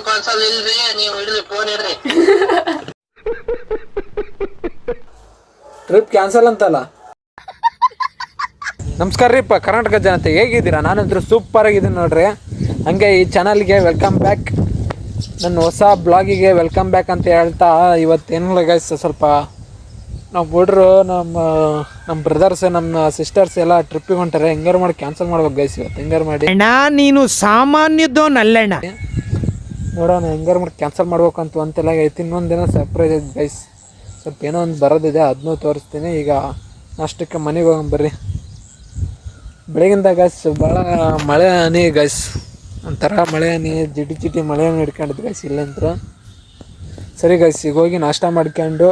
ಕನ್ಸಲ್ ಇಲ್ರಿ, ನೀವು ಇಡ್ರಿ ಫೋನ್ ಇಡ್ರಿ. ಟ್ರಿಪ್ ಕ್ಯಾನ್ಸಲ್ ಅಂತಲ್ಲ. ನಮಸ್ಕಾರ ರೀ ಕರ್ನಾಟಕ ಜನತೆ, ಹೇಗಿದ್ದೀರಾ? ನಾನಂತೂ ಸೂಪರ್ ಆಗಿದ್ದೀನಿ ನೋಡ್ರಿ. ಹಂಗೆ ಈ ಚಾನಲ್ಗೆ ವೆಲ್ಕಮ್ ಬ್ಯಾಕ್, ನನ್ನ ಹೊಸ ಬ್ಲಾಗಿಗೆ ವೆಲ್ಕಮ್ ಬ್ಯಾಕ್ ಅಂತ ಹೇಳ್ತಾ, ಇವತ್ತೇನಿಲ್ಲ ಗೈಸ್, ಸ್ವಲ್ಪ ನಾವು ಹುಡ್ರು ನಮ್ಮ ಬ್ರದರ್ಸ್ ನಮ್ಮ ಸಿಸ್ಟರ್ಸ್ ಎಲ್ಲ ಟ್ರಿಪ್ಪಿಗೆ ಹೊಂಟಾರೆ. ಹೆಂಗಾರು ಮಾಡಿ ಕ್ಯಾನ್ಸಲ್ ಮಾಡ್ಬೇಕು ಗೈಸ್ ಇವತ್ತು. ಹೆಂಗಾರು ಮಾಡಿ ಅಣ್ಣ ನೀನು ಸಾಮಾನ್ಯದೋನಲ್ಲಣ್ಣ. ನೋಡೋಣ ಹೆಂಗಾರು ಮಾಡಿ ಕ್ಯಾನ್ಸಲ್ ಮಾಡ್ಬೇಕಂತ ಅಂತೆಲ್ಲ ಐತಿ. ಇನ್ನೊಂದು ದಿನ ಸರ್ಪ್ರೈಸ್ ಐತೆ ಗೈಸ್, ಸ್ವಲ್ಪ ಏನೋ ಒಂದು ಬರೋದಿದೆ, ಅದನ್ನೂ ತೋರಿಸ್ತೀನಿ. ಈಗ ಅಷ್ಟಕ್ಕೆ ಮನೆಗೆ ಹೋಗೋಣ ಬರ್ರಿ. ಬೆಳಗಿಂದ ಗೈಸ್ ಭಾಳ ಮಳೆ ಹನಿ ಗೈಸ್, ಒಂಥರ ಮಳೆ ಹನಿ, ಜಿಟಿ ಜಿಟಿ ಮಳೆ ಹನಿ ಹಿಡ್ಕೊಂಡಿದ್ದು ಗೈಸ್ ಇಲ್ಲಂತೂ. ಸರಿ ಗೈಸ್, ಈಗ ಹೋಗಿ ನಾಷ್ಟ ಮಾಡ್ಕೊಂಡು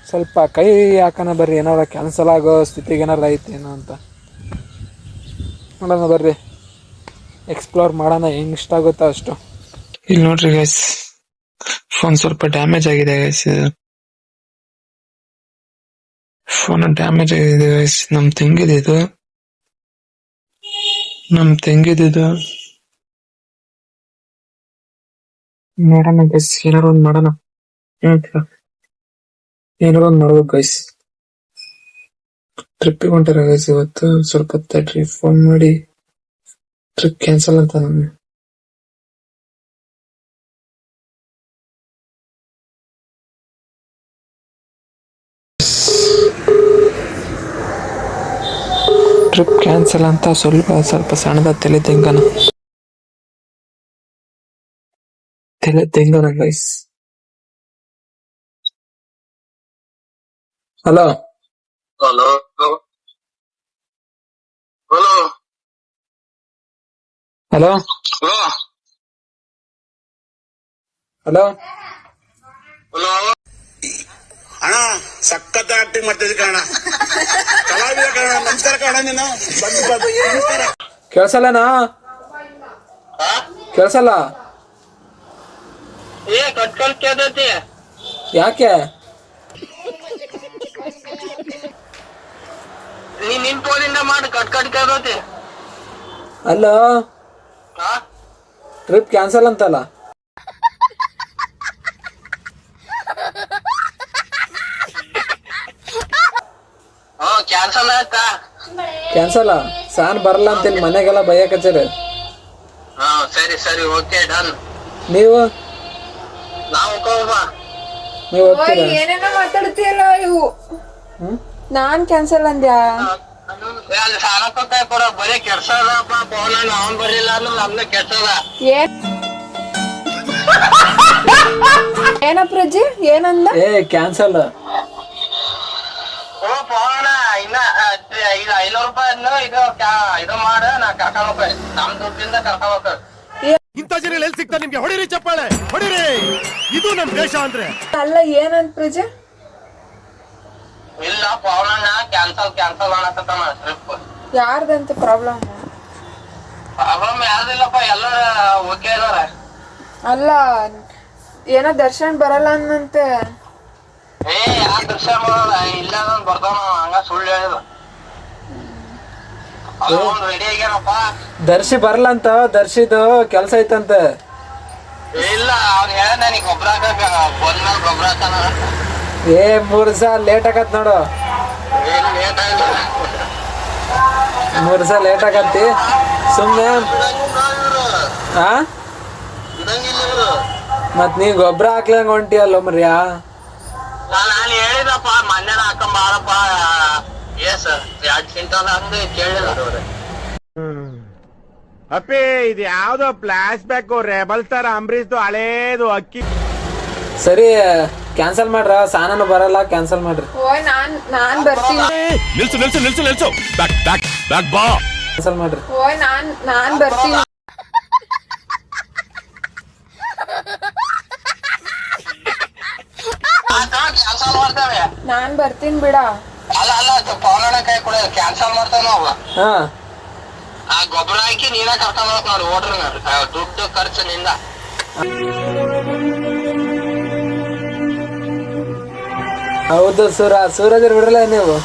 ಸ್ವಲ್ಪ ಕೈ ಹಾಕೋಣ ಬರ್ರಿ, ಏನಾರ ಕ್ಯಾನ್ಸಲ್ ಆಗೋ ಸ್ಥಿತಿಗೆ ಏನಾರು ಐತೇನೋ ಅಂತ ನೋಡೋಣ ಬರ್ರಿ. ಎಕ್ಸ್ಪ್ಲೋರ್ ಮಾಡೋಣ, ಹೆಂಗೆ ಇಷ್ಟ ಆಗುತ್ತೋ ಅಷ್ಟು. ಇಲ್ಲಿ ನೋಡ್ರಿ ಗೈಸ್, ಫೋನ್ ಸ್ವಲ್ಪ ಡ್ಯಾಮೇಜ್ ಆಗಿದೆ ಗೈಸ್, ಫೋನ್ ಡ್ಯಾಮೇಜ್ ಆಗಿದೆ ಗೈಸ್. ನಮ್ಮ ತಂಗಿದಿದು ನೋಡೋಣ ಗೈಸ್, ಏನಾರು ಒಂದು ಮಾಡೋಣ. ಏನಾರು ಒಂದು ಮಾಡ್ಬೇಕು ಗೈಸ್. ಟ್ರಿಪ್ಪಿಗೆ ಹೊಂಟಾರ ಗೈಸ್ ಇವತ್ತು. ಸ್ವಲ್ಪ ತಡ್ರಿ, ಫೋನ್ ಮಾಡಿ ಟ್ರಿಪ್ ಕ್ಯಾನ್ಸಲ್ ಅಂತ ನಾನು. ಟ್ರಿಪ್ ಕ್ಯಾನ್ಸಲ್ ಅಂತ ಸ್ವಲ್ಪ ಸಣ್ಣದ ತಲೆ ತೆಂಗನ guys. Hello hello hello hello hello hello hello ಅಣ್ಣ, ಸಖತ್ ಆಕ್ಟಿಂಗ್ ಮಾಡ್ತಿದ್ದೆ ಕಣ, ಕಲಾವಿದ ಕಣ. ನಮಸ್ಕಾರ ಕಣ, ನೀನು ನಮಸ್ಕಾರ. ಕೇಳ್ಸಲ್ಲನಾ? ಕೇಳ್ಸಲ್ಲ? ಕಟ್ ಕೇಳ್ತೈತಿ. ಯಾಕೆ? ನಿನ್ ಫೋನಿಂದ ಮಾಡಿ ಕಟ್ ಕೇಳ್ತೈತಿ. ಅಲ್ಲೋ, ಟ್ರಿಪ್ ಕ್ಯಾನ್ಸಲ್ ಅಂತಲ್ಲ? ಕ್ಯಾನ್ಸಲ್ ಆಯ್ತಾ? ಕ್ಯಾನ್ಸಲ್ ಸಾನ್ ಬರಲ್ಲ ಅಂತೇಳಿ ಮನೆಗೆಲ್ಲ ಬೈಯಕಚ್ಚಾರ. ಸರಿ ಸರಿ, ಓಕೆ ಡನ್. ನೀವು ನೀವು ಹೋಗ್ತೀರಾ? ಏನೇನೋ ಮಾತಾಡ್ತೀಯಲ್ಲ ಇವು. ನಾನ್ ಕ್ಯಾನ್ಸಲ್ ಅಂದ್ಯಾ? ಅಲ್ಲಿ ಸಾಲಕ್ಕ ಕೊಡ, ಬರೀ ಕೆಡ್ಸದಪ್ಪ ಫೋನ್. ಅವನ್ ಬರಲಿಲ್ಲ ಅಂದ್ರೆ ನಮ್ದು ಕೆಡ್ಸದ. ಏನಪ್ಪ ರಜಿ, ಏನಂದ? ಕ್ಯಾನ್ಸಲ್. ಓ ಫೋನ್ ಇನ್ನ ಈಗ 500 ರೂಪಾಯಿ ಇದು ಮಾಡ, ನಾ ಕರ್ಕೊಂಡ್ ನಮ್ ದುಡ್ಡಿಂದ ಕರ್ಕೊಂಡ್. ಇಂಥ ಜನ ಎಲ್ಲಿ ಸಿಗ್ತಾರೆ ನಿಮ್ಗೆ? ಹೊಡಿರಿ ಚಪ್ಪಾಳೆ, ಹೊಡಿರಿ. ಇದು ನಮ್ ದೇಶ ಅಂದ್ರೆ. ಅಲ್ಲ, ಏನಂತ ಪ್ರಜೆ? ಇಲ್ಲ, ಫೋನ್ ಕ್ಯಾನ್ಸಲ್ ಅನ್ನಕತ್ತಾನ ಟ್ರಿಪ್. ಯಾರ್ದಂತ ಪ್ರಾಬ್ಲಮ್? ಯಾರ್ದಿಲ್ಲಪ್ಪ, ಎಲ್ಲ ಓಕೆ ಇದಾರ. ಅಲ್ಲ, ಏನೋ ದರ್ಶನ್ ಬರಲ್ಲ ಅನ್ನಂತೆ. ಯಾ ದರ್ಶನ ಬರೋಲ್ಲ, ಇಲ್ಲ ಬರ್ತಾನ, ಹಂಗ ಸುಳ್ಳು ಹೇಳಿದ. ರೆಡಿ ಆಗ್ಯಾನಪ್ಪ. ದರ್ಶಿ ಬರಲ್ಲ ಅಂತ, ದರ್ಶಿದು ಕೆಲ್ಸ ಐತಂತೆ. ಇಲ್ಲ, ಅವ್ರು ಹೇಳ ನನಗೆ ಗೊಬ್ಬರ ಹಾಕಕ್, ಬಂದ್ಮೇಲೆ ಗೊಬ್ಬರ ಹಾಕಣ. 3 ದಿವಸ ಲೇಟ್ ಆಗತ್ ನೋಡು. 3 ದಿವಸ ಲೇಟ್ ಆಗತ್ತಿ ಸುಮ್ನೆ. ಮತ್ ನೀ ಗೊಬ್ಬರ ಹಾಕ್ಲಂಗ ಹೊಂಟಿಯಲ್ಲ ಮರ್ಯಾ. ನಾನು ಹೇಳಿದಪ್ಪ, ಮೊನ್ನೆ ಹಾಕೊಂಬಾರಪ್ಪ, 2 ಕ್ವಿಂಟಲ್ ಅಂದು ಕೇಳಿದ. ಅಪ್ಪಿ, ಇದು ಯಾವ್ದೋ ಫ್ಲಾಶ್ ಬ್ಯಾಕ್ ರೆಬಲ್ ಸ್ಟಾರ್ ಅಂಬರೀಶ್ದು ಹಳೇದು ಅಕ್ಕಿ. ಸರಿ, ಕ್ಯಾನ್ಸಲ್ ಮಾಡ್ರ. ಸಾನನು ಬರಲ್ಲ, ಕ್ಯಾನ್ಸಲ್ ಮಾಡ್ರಿ. ಓಯ್, ನಾನ್ ಬರ್ತೀನಿ. ನಿಲ್ಸು ಬ್ಯಾಕ್ ಬಾ. ಕ್ಯಾನ್ಸಲ್ ಮಾಡ್ರಿ. ಓಯ್, ನಾನ್ ಬರ್ತೀನಿ. ಕ್ಯಾನ್ಸಲ್ ಮಾಡ್ತೇವೆ. ನಾನ್ ಬರ್ತೀನಿ ಬಿಡ. ಅಲ್ಲ ಪವನ ಕೈ ಕೂಡ ಕ್ಯಾನ್ಸಲ್ ಮಾಡ್ತೇವೆ ನಾವು. ಹಾ, ಆ ಗೊಬ್ಬರ ಹಾಕಿ ನೀನ ಕರ್ಕೊಂಡ್ ಹೋಗ್ ನೋಡಿ, ಓಡ್ರಿ. ದುಡ್ಡು ಖರ್ಚು ನಿಂದ. ಹೌದು. ಸೂರಜರ್ ಬಿಡ್ರಲ್ಲ ನೀವು,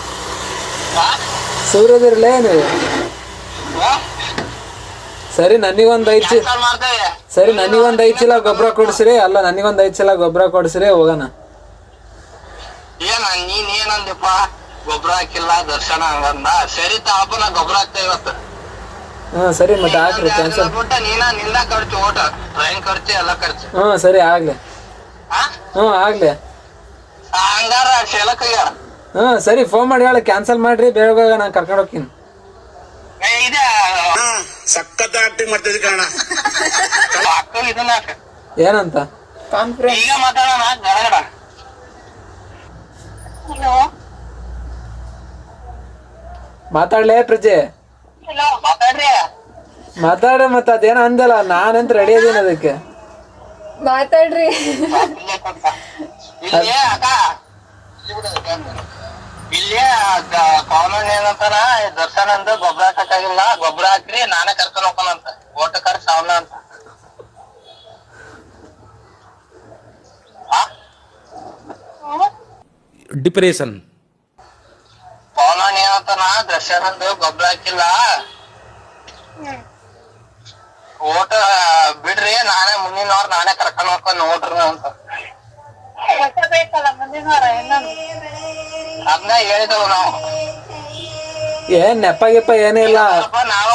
ಸೂರಜರ್ಲೇ ನೀವು. ಸರಿ ನನಗೊಂದು 5 ಚೀಲ ಕ್ಯಾನ್ಸಲ್ ಮಾಡ್ತೇವೆ. ಸರಿ ನನಗೊಂದು 5 ಚೀಲ ಗೊಬ್ಬರ ಕೊಡಿಸ್ರಿ. ಅಲ್ಲ ನನಗೊಂದು 5 ಚೀಲ ಗೊಬ್ಬರ ಕೊಡಿಸ್ರಿ, ಹೋಗೋಣ. ನೀನ್ ಏನಂದಪ್ಪ, ಗೊಬ್ಬರ ಹಾಕಿಲ್ಲ ದರ್ಶನ ಹಂಗಂದ. ಸರಿ ತಾಪ, ನಾ ಗೊಬ್ಬರ ಹಾಕ್ತೇವೆ ಇವತ್ತು. ಸರಿ ಮತ್ತೆ ಹಾಕ್ರಿ ಕ್ಯಾನ್ಸಲ್. ಬಿಟ್ಟ ನಿಂದ ಖರ್ಚು, ಓಟ ಟ್ರೈನ್ ಖರ್ಚು ಎಲ್ಲ ಖರ್ಚು. ಸರಿ ಆಗ್ಲಿ. ಆಗ್ಲಿ. ಹಂಗಾರ ಶೇಲಕ್ ಆಗ್ಯಾರ. ಸರಿ ಫೋನ್ ಮಾಡಿ ಹೇಳಿ ಕ್ಯಾನ್ಸಲ್ ಮಾಡ್ರಿ, ಬೇಗ ನಾನು ಕರ್ಕೊಂಡು ಹೋಗ್ತೀನಿ. ಇದೆ ಸಖತ್ ಆಕ್ಟಿಂಗ್ ಮಾಡ್ತಿದ್ದೆ ಕಾರಣ. ಅಕ್ಕ ಇದನ್ನ ಹಾಕ. ಏನಂತ ಕಾನ್ಫರೆನ್ಸ್ ಈಗ ಮಾತಾಡೋಣ ಗಡಗಡ. ಹಲೋ ಮಾತಾಡ್ಲೇ ಪ್ರಜೆ? ಹಲೋ ಮಾತಾಡ್ರಿ. ಮಾತಾಡ. ಮತ್ತೆ ಅದೇನೋ ಅಂದಲ್ಲ, ನಾನಂತ ರೆಡಿ ಅದೀನಿ ಅದಕ್ಕೆ. ಮಾತಾಡ್ರಿ. ಇಲ್ಲಿ ಅಕ್ಕ, ಇಲ್ಲಿ ಕಾನೂನ್ ಏನಂತಾರ, ದರ್ಶನ ಅಂದ ಗೊಬ್ಬರ ಹಾಕಕ್ಕಾಗಿಲ್ಲ, ಗೊಬ್ಬರ ಹಾಕ್ರಿ ನಾನೇ ಕರ್ಕೊಂಡ್ ಹೋಗೋಣಂತ. ಓಟ ಖರ್ಚು ಅವನ ಅಂತ. ಡಿಪ್ರೆಷನ್. ಕಾನೂನ್ ಏನಂತಾನ, ದರ್ಶನ ಅಂದ ಗೊಬ್ಬರ ಹಾಕಿಲ್ಲ, ಓಟ ಬಿಡ್ರಿ ನಾನೇ ಮುಂದಿನ ವಾರ ನಾನೇ ಕರ್ಕೊಂಡ್ ಹೋಗ್ಕೊಂಡು ನೋಡ್ರಿ ಅಂತ. ಅದನ್ನ ಹೇಳಿದೆವು ನಾವು. ಏನ್ ನೆಪ್ಪ ಏನಿಲ್ಲ,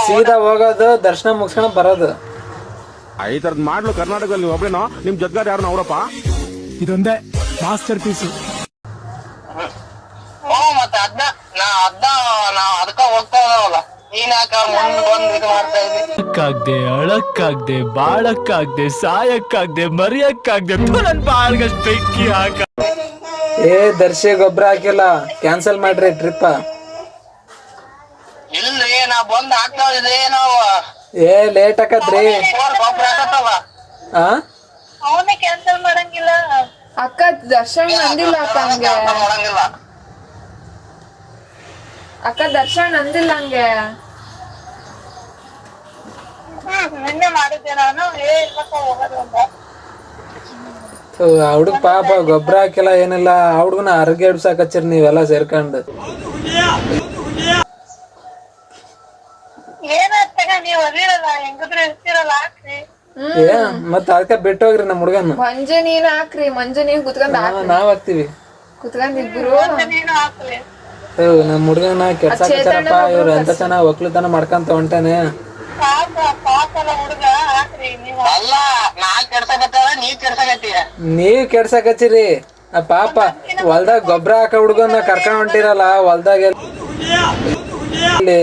ಸೀದಾ ಹೋಗೋದು, ದರ್ಶನ ಮುಗಿಸ್ಕೊಂಡ್ ಬರೋದು. ಈ ತರದ್ ಮಾಡ್ಲು ಕರ್ನಾಟಕದಲ್ಲಿ ಒಬ್ರೇನೋ, ನಿಮ್ ಜೊತೆಗಾರ ಯಾರು ಅವರಪ್ಪ? ಇದೊಂದೇ ಮಾಸ್ಟರ್ ಪೀಸ್. ಮತ್ತೆ ನಾವ್ ಅದಕ್ಕ ಹೋಗ್ತಾ ಇದಾವಲ್ಲ. ನೀನ್ ಯಾಕ ಮುಂದ್ ಬಂದ್ ಇದು ಮಾಡ್ತಾ ಇದ್ದಿ? ಅಳಕ್ಕಾಗ್ದೆ ಬಾಳಕ್ಕಾಗ್ದೆ ಸಾಯಕ್ಕಾಗ್ದೆ ಮರಿಯಕ್ಕಾಗ್ದೆ ನನ್ ಬಾಳ್ಗಷ್ಟ್ ಬೆಂಕಿ ಹಾಕ. ದರ್ಶಿ ಗೊಬ್ಬರ ಹಾಕಿಲ್ಲ, ಕ್ಯಾನ್ಸಲ್ ಮಾಡ್ರಿ ಟ್ರಿಪ್. ಇಲ್ರಿ ನಾ ಬಂದ್ ಹಾಕ್ತಾ ಇದ್ದೆ ನಾವು. ಲೇಟ್ ಆಕತ್ರಿ. ಗೊಬ್ಬರ ಹಾಕತ್ತವ ಅವನೇ ಕ್ಯಾನ್ಸಲ್ ಮಾಡಂಗಿಲ್ಲ. ಅಕ್ಕ ದರ್ಶನ್ ಅಂದಿಲ್ಲ ಅಕ್ಕ ಹಂಗೆ. ಮಾಡಂಗಿಲ್ಲ. ಅಕ್ಕ ದರ್ಶನ್ ಅಂದಿಲ್ಲ ಹಂಗೆ. ನಿನ್ನೆ ಮಾಡಿದ್ದೆ ನಾನು. ಇವತ್ತ ಹೋಗೋದು ಅಂತ. ಹುಡುಗ ಪಾಪ ಗೊಬ್ಬರ ಹಾಕಿಲ್ಲ ಏನಿಲ್ಲ, ಹುಡುಗನ ಅರ್ಗೆ ಹಿಡ್ಸಾಕಚ್ಚಿರಿ ನೀವೆಲ್ಲ ಸೇರ್ಕೊಂಡು. ಏನಾಗ್ತಾಗ ನೀವ್ ಅದಿರಲ್ಲ, ಹೆಂಗಿದ್ರು ಇರ್ತಿರಲ್ಲ, ಹಾಕ್ರಿ. ಮತ್ತ ಅದಕ್ಕ ಬಿಟ್ಟೋಗ್ರಿ ನಮ್ಮ ಹುಡುಗನ. ಮಂಜು ನೀನ್ ಹಾಕ್ರಿ, ಮಂಜು ನೀವ್ ಕುತ್ಕೊಂಡ್ ಹಾಕ್ರಿ. ನಾವ್ ಹಾಕ್ತಿವಿ ಕುತ್ಕೊಂಡ್ ಇಬ್ರು. ನೀನು ಹಾಕ್ರಿ. ನಮ್ ಹುಡುಗನ ಕೆಡ್ಸಾಕತ್ತಾರಪ್ಪ ಇವ್ರು. ಎಂತ ಚೆನ್ನಾಗ್ ಒಕ್ಲುತನ ಮಾಡ್ಕಂತ ಹೊಂಟಾನೆ. ಪಾಪಲ್ಲ ಹುಡುಗ, ಹಾಕ್ರಿ ನೀವ್. ಅಲ್ಲ ನಾ ಕೆಡ್ಸಕತ್ತಾರ, ನೀವ್ ಕೆಡ್ಸಕತ್ತೀಯ. ನೀವ್ ಕೆಡ್ಸಾಕಚ್ಚಿರಿ. ಆ ಪಾಪ ಹೊಲ್ದಾಗ ಗೊಬ್ಬರ ಹಾಕ ಹುಡುಗನ ಕರ್ಕೊಂಡ್ ಹೊಂಟಿರಲ್ಲ, ಹೊಲ್ದಾಗ ಇಲ್ಲಿ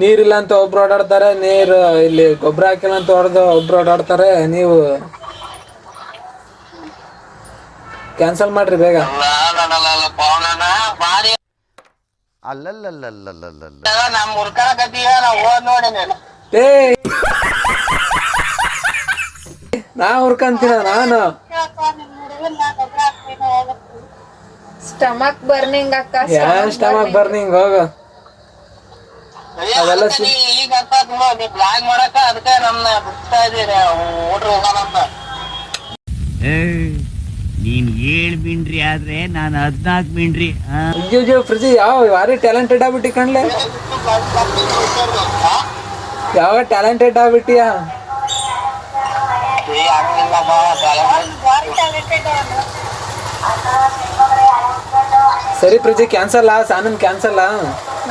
ನೀರಿಲ್ಲ ಅಂತ ಒಬ್ರು ಓಡಾಡ್ತಾರೆ, ನೀರು ಇಲ್ಲಿ ಗೊಬ್ಬರ ಹಾಕಿಲ್ಲ ಅಂತ ಒಬ್ರು ಓಡಾಡ್ತಾರೆ. ನೀವು ಕ್ಯಾನ್ಸಲ್ ಮಾಡ್ರಿ ಬೇಗ. ಪವನನ ಬಾರಿ ನಮ್ ಹುಡ್ಕಣಕತ್ತೀಯ, ನಾವ್ ಓದ್ ನೋಡಿ ನೀನು. ನಾ ಹುರ್ಕಂತೀನ ನಾನು. ನಿಮ್ ಹುಡುಗನ್ ನಾ ಗೊಬ್ಬರ ಹಾಕ್ರಿ, ನಾವ್ ಹೋಗ್ಬೇಕು. ಸ್ಟಮಕ್ ಬರ್ನಿಂಗ್ ಅಕ್ಕ. ಏನ್ ಸ್ಟಮಕ್ ಬರ್ನಿಂಗ್ ಹೋಗ. ಅದೆಲ್ಲ ಈಗ ಅಂತ ನೀ ಬ್ಲಾಗ್ ಮಾಡಕ ಅದಕ್ಕೆ ನಮ್ನ ಬಿಡ್ತಾ ಇದೀನಿ, ಓಡ್ರಿ ಹೋಗೋಣಂತ. ನೀನ್ 7 ಮಿಂಡ್ರಿ ಆದ್ರೆ ನಾನು 14 ಮಿಂಡ್ರಿ. ಅಯ್ಯೋ ಫ್ರಿಜ್ ಯಾವ ಭಾರಿ ಟ್ಯಾಲೆಂಟೆಡ್ ಆಗ್ಬಿಟ್ಟಿ ಕಣ್ಲೆ. ಯಾವ ಟ್ಯಾಲೆಂಟೆಡ್ ಆಗ್ಬಿಟ್ಟಿಯ. ಹಂಗಿಲ್ಲ ಬಾ, ಬಾರಿ ಟ್ಯಾಲೆಂಟೆಡ್ ಅವನು. ಸರಿ ಪ್ರಜೆ ಕ್ಯಾನ್ಸಲ್. ಸಾನನ್ ಕ್ಯಾನ್ಸಲ್.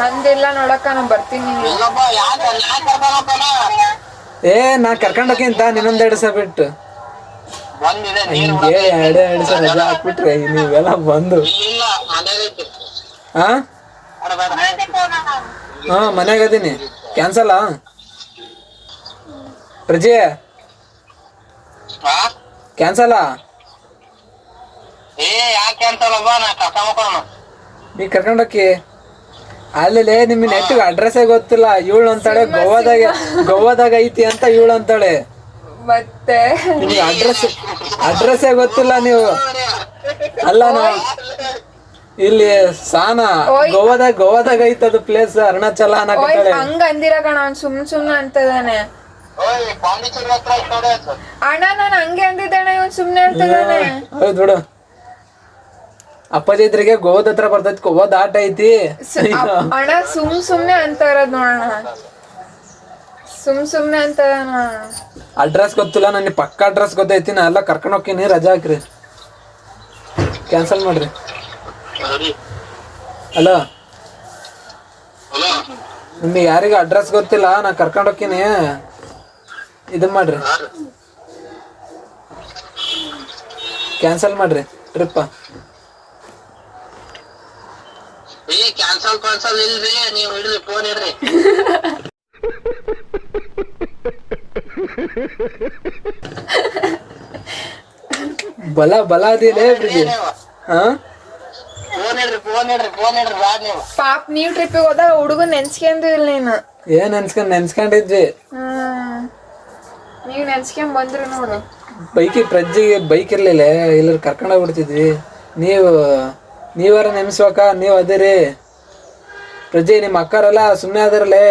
ನಂದಿಲ್ಲ ನೋಡಕ್ಕ, ನಾನ್ ಬರ್ತೀನಿ. ಇಲ್ಲಪ್ಪ ಯಾಕೆ ನಾ ಕರ್ಕೊಂಡ್ ಹೋಗ್ತಾನ. ನಾ ಕರ್ಕೊಂಡ್ ಹೋಗಿಂತ ಇನ್ನೊಂದ್ 2 ದಿವಸ ಬಿಟ್ಟು ಬಂದಿದೆ ನೀರು. ಹಿಂಗೆ 2 ದಿವಸ ರಜಾ ಹಾಕ್ಬಿಟ್ರೆ ನೀವೆಲ್ಲ ಬಂದು. ಇಲ್ಲ ಮನೆಗೈತಿ. ಹಾ ನಾನು ಮನ್ಯಾಗ ಅದೀನಿ. ಕ್ಯಾನ್ಸಲ್ ಪ್ರಜೆ, ಕ್ಯಾನ್ಸಲ್. ಯಾಕೆ ಅಂತಲ್ಲಪ್ಪ, ನಾ ಕರ್ಕೊಂಡ್ ಹೋಗೋಣ. ನೀ ಕರ್ಕೊಂಡೋಕಿ. ಅಲ್ಲಿ ನಿಮ್ ನೆಟ್ಟಿಗೆ ಅಡ್ರೆಸ್ಸೇ ಗೊತ್ತಿಲ್ಲ. ಇವಳು ಅಂತಾಳೆ ಗೋವಾದಾಗ ಐತಿ ಅಂತ ಇವಳು ಅಂತಾಳೆ. ಮತ್ತೆ ನಿಮ್ಗೆ ಅಡ್ರೆಸ್ಸೇ ಗೊತ್ತಿಲ್ಲ ನೀವು. ಅಲ್ಲ ನಾವು ಇಲ್ಲಿ ಸಾನ ಗೋವಾದಾಗ ಐತಿ ಅದು ಪ್ಲೇಸ್, ಅರುಣಾಚಲ ಅನ್ನಕತ್ತಾಳೆ. ಹಂಗ ಅಂದಿರ ಕಣ, ಅವ್ನ್ ಸುಮ್ನೆ ಅಂತದಾನೆ. ಪಾಂಡಿಚೇರಿ ಹತ್ರ ಐತ್ ನೋಡಿ ಅದು. ಅಣ್ಣ ನಾನ್ ಹಂಗೆ ಅಂದಿದ್ದಾನೆ, ಇವ್ನ್ ಸುಮ್ನೆ ಹೇಳ್ತಿದ್ದಾನೆ. ಹೌದ್ ಬಿಡು. ಅಪ್ಪಾಜಿ ಇದ್ರಿಗೆ ಗೋವಾದ ಹತ್ರ ಬರ್ತೈತಿ, ಗೋವಾದ ಆಟ ಐತಿ. ಅಣ್ಣ ಸುಮ್ನೆ ಅಂತ ಇರೋದ್ ನೋಡೋಣ. ಸುಮ್ನೆ ಅಂತ ಅಡ್ರೆಸ್ ಗೊತ್ತಿಲ್ಲ, ನನಗೆ ಪಕ್ಕ ಅಡ್ರೆಸ್ ಗೊತ್ತೈತಿ. ನಾ ಎಲ್ಲ ಕರ್ಕೊಂಡು ಹೋಗ್ತೀನಿ, ರಜಾ ಹಾಕ್ರಿ, ಕ್ಯಾನ್ಸಲ್ ಮಾಡ್ರಿ. ಹಲೋ, ನಿಮಗೆ ಯಾರಿಗ ಅಡ್ರೆಸ್ ಗೊತ್ತಿಲ್ಲ, ನಾ ಕರ್ಕೊಂಡು ಹೋಗ್ತೀನಿ, ಇದು ಮಾಡ್ರಿ, ಕ್ಯಾನ್ಸಲ್ ಮಾಡ್ರಿ ಟ್ರಿಪ್ಪ. ಕ್ಯಾನ್ಸಲ್ ಇಲ್ರಿ, ನೀವು ಇಡ್ರಿ ಫೋನ್ ಇಡ್ರಿ. ಬಲ ಅದಿಲ್ಲ ಬ್ರಿಜಿ. ಹಾ, ಫೋನ್ ಇಡ್ರಿ ಬ್ಯಾಡ ನೀವು. ಪಾಪ ನೀವ್ ಟ್ರಿಪ್ಪಿಗೆ ಹೋದಾಗ ಹುಡುಗನ್ ನೆನ್ಸ್ಕೊಂಡ್ ಇಲ್ಲ ನೀನು. ಏನ್ ನೆನ್ಸ್ಕೊಂಡಿದ್ವಿ. ನೀವ್ ನೆನ್ಸ್ಕೊಂಡ್ ಬಂದ್ರಿ ನೋಡು. ಪ್ರಜ್ಜಿಗೆ ಬೈಕ್ ಇರ್ಲಿಲ್ಲ, ಇಲ್ಲ ಕರ್ಕೊಂಡ್ ಹೋಗ್ಬಿಡ್ತಿದ್ವಿ. ನೀವಾರ ನೆನ್ಸ್ಬೇಕ, ನೀವ್ ಅದಿರಿ. ಪ್ರಜ್ಜಿ, ನಿಮ್ಮ ಅಕ್ಕರೆಲ್ಲ ಸುಮ್ನೆ ಅದರಲ್ಲೇ,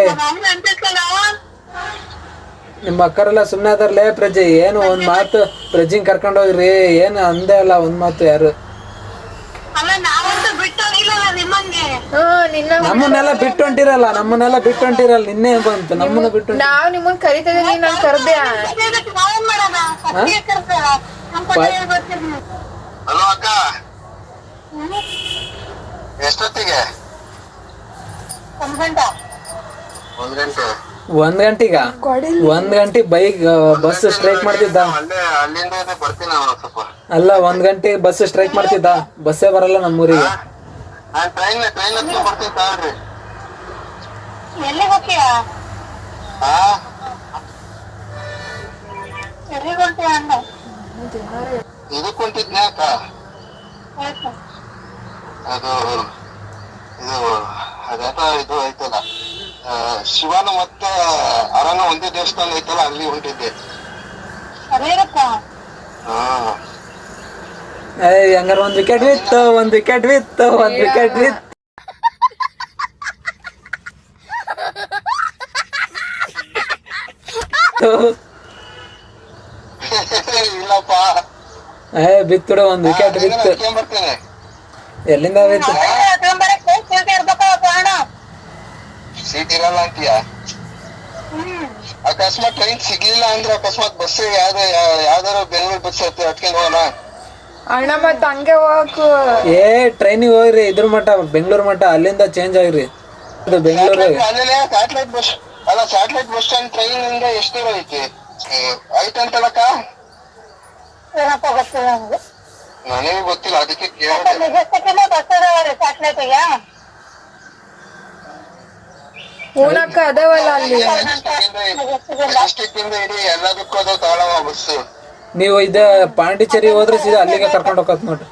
ನಿಮ್ಮ ಅಕ್ಕರೆಲ್ಲ ಸುಮ್ನೆ ಅದರ್ಲೇ. ಪ್ರಜ್ಜಿ, ಏನು ಒಂದ್ ಮಾತು ಪ್ರಜ್ಜಿಂಗ್ ಕರ್ಕೊಂಡ್ ಹೋಗ್ರಿ, ಏನು ಅಂದೇ ಅಲ್ಲ ಒಂದ್ ಮಾತು ಯಾರು. ನಮ್ಮನ್ನೆಲ್ಲ ಬಿಟ್ಟು ಹೊಂಟಿರಲ್ಲ, ನಿನ್ನೆ ಬಂತು, ನಮ್ಮನ್ನ ಬಿಟ್ಟು. ನಾವ್ ನಿಮ್ಮನ್ ಕರಿತಿದೀನಿ, ನಾನ್ ಕರ್ದೆ. ಹಲೋ ಅಕ್ಕ, ಎಷ್ಟೊತ್ತಿಗೆ? 1 ಗಂಟೆ. 1 ಗಂಟೆಗ? 1 ಗಂಟೆ ಬಸ್ ಸ್ಟ್ರೈಕ್ ಮಾಡ್ತಿದ್ದ. ಅಲ್ಲಿಂದ ಬರ್ತೀನಿ ಸ್ವಲ್ಪ. ಅಲ್ಲ, 1 ಗಂಟೆ ಬಸ್ ಸ್ಟ್ರೈಕ್ ಮಾಡ್ತಿದ್ದ, ಬಸ್ಸೇ ಬರಲ್ಲ ನಮ್ಮೂರಿಗೆ. ಟ್ರೈನ್ ಹತ್ಕೊಂಡ್ ಬರ್ತೀನಿ ತಗೊಳ್ರಿ. ಎಲ್ಲಿ ಹೋಗ್ತೀಯಾ? ಎಲ್ಲಿಗೆ ಹೊಂಟಿಯ ಅಣ್ಣ? ಇದಕ್ಕೆ ಹೊಂಟಿದ್ನ ಅಕ್ಕ, ಇದು ಐತಲ್ಲ, ಶಿವನ ಮತ್ತೆ ಅರಣ್ಯ ಒಂದೇ ದೇವಸ್ಥಾನ ಐತಲ್ಲ, ಅಲ್ಲಿ ಹೊಂಟಿದ್ದೆ. ಹಂಗಾರ ಒಂದ್ ವಿಕೆಟ್ ವಿತ್. ಇಲ್ಲಪ್ಪ, ಬಿತ್ತುಡ, ಒಂದ್ ವಿಕೆಟ್ ಬಿತ್ತು. ಬರ್ತೇನೆ. ಎಲ್ಲಿಂದ ಬಿತ್ತು? ಸೀಟ್ ಇರಲ್ಲ ಅಂತೀಯ? ಅಕಸ್ಮಾತ್ ಟ್ರೈನ್ ಸಿಗ್ಲಿಲ್ಲ ಅಂದ್ರೆ ಅಕಸ್ಮಾತ್ ಬಸ್ ಯಾವ್ದಾರ ಬೆಂಗಳೂರು ಬಸ್ ಹತ್ಕೊಂಡ್ ಹೋಗೋಣ ಅಣ್ಣ. ಮತ್ ಹಂಗೆ ಹೋಗಕು. ಟ್ರೈನಿಗೆ ಹೋಗ್ರಿ, ಇದ್ರ ಮಠ ಬೆಂಗಳೂರು ಮಠ, ಅಲ್ಲಿಂದ ಚೇಂಜ್ ಆಗ್ರಿ. ಬೆಂಗಳೂರು ಸ್ಯಾಟಲೈಟ್ ಬಸ್ ಅಲ್ಲ, ಸ್ಯಾಟಲೈಟ್ ಬಸ್ ಸ್ಟ್ಯಾಂಡ್ ಟ್ರೈನ್ ಇಂದ ಎಷ್ಟು ದೂರ ಐತಿ? ಐತಂತಲಕ್ಕ? ಗೊತ್ತಿಲ್ಲ ನಮ್ಗೆ. ನನಗೂ ಗೊತ್ತಿಲ್ಲ, ಅದಕ್ಕೆ ಊನಕ್ಕ ಅದಾವಲ್ಲ ಅಲ್ಲಿ. ಡಿಸ್ಟ್ರಿಕ್ಟ್ ಇಂದ ಇಡೀ ಎಲ್ಲದಕ್ಕೂ ಅದು ತಾಳವ ಬಸ್. ನೀವು ಪಾಂಡಿಚೇರಿ ಹೋದ್ರೆ ಸೀದಾ ಅಲ್ಲಿಗೆ ಕರ್ಕೊಂಡು ಹೋಗತ್ ನೋಡ್ರಿ.